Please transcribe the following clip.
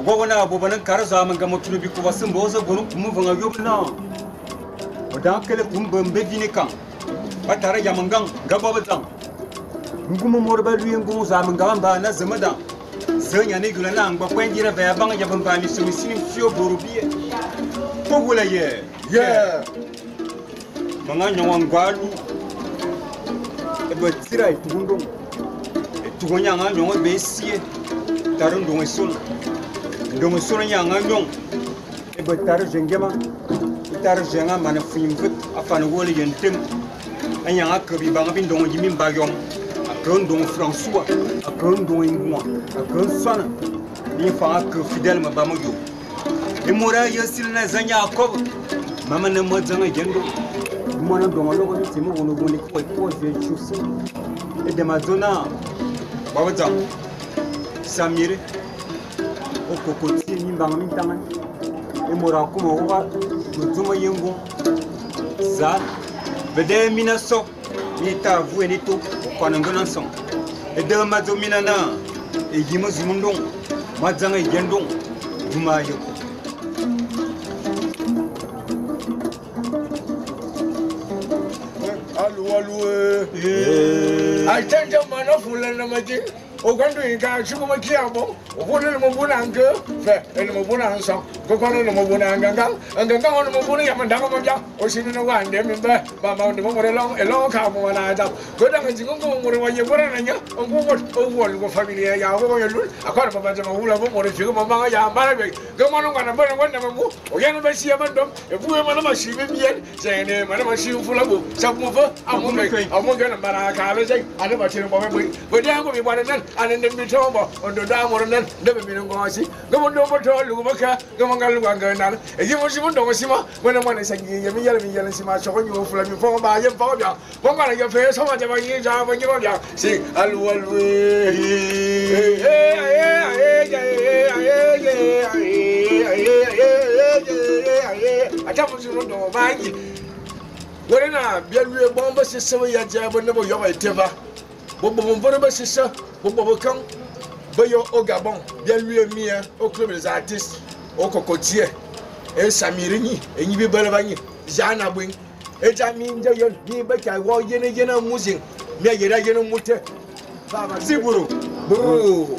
Ogona bobanan karaza manga motulu biku wasim boza gonu kumu vanga yobna. Odan kele kumbembe vinekan. Batara yamangang gababatan. Ngumu morba lui ngumu za manga mba na zamada. Zanya ne gulana angba kwenjira ba banga yabamba mi sumisini fio borubie. Pogula ye. Yeah. Manga nyawangwalu. Ebe tira itundong. Tugonya nga nyongo besie. Tarun dongo sol. Dongo sol nyanga nyong. Ebe tar jengema. Tar jenga mana fimfut afana wole yentem. Anya akabi banga bin dongo jimi bagom. Akon dongo François. Akon dongo ingwa. Akon sana. Ni fa ak fidèle ma bama yo. E mora yasil na zanya akob. Mama na mo zanga gendo. Mwana dongo logo ni timo wono goni ko je chusi. E de mazona. Bawaza. Samire. Okokoti ni banga min tangani. E mora ko mo wa tuma yengo. Za bede minaso ni ta vu ni to ko nan gonan son. E de mazo minana e yimo zimundong. Mazanga yendong. Duma yeko. Allo. Attention man of Fulana Magic. Ogandu inga chukuma kiambo. Obuna no mobuna ange. Fe eno mobuna anso. Kokona no mobuna anganga. Anganga ono mobuna yamandanga mabya. Osini no wande mimbe. Mama ndo mo long elo ka mo na ada. Goda ngingo mo mo waye bora nanya. Ongo owo go familia ya go yulu. Akora baba jama hula mo mo figo mama ya mara be. Gama no ngana bana wanda mamu. Oyano be siya mandom. Ebuwe mana mashibe biyen. Sene mana mashibe fulabo. Sabu fa amunga na bara ka le sai. Ana ba tire mo be. Goda ngo mi bana nan. And then we talk about on the dam or then never been going to see. Go on over to Lubaka, go on Galugana. And you was even Domasima when the one is saying, Yellow Sima, showing you from your phone by your phone. One man, your face, how much of a year job when you are see, I can't you know, Maggie. When I be a bomber, sister, your job, and never your whatever. Bobo Mboba sister, Bobo Kang, Boyo Ogabon, bien lui et mien, au club des artistes, au cocotier, et Samirini, et Nibi Belvani, Jana Wing, et Jamin Jayon, Nibaka, War Yena Musing, Mia Yena Mute, Ziburu, Buru.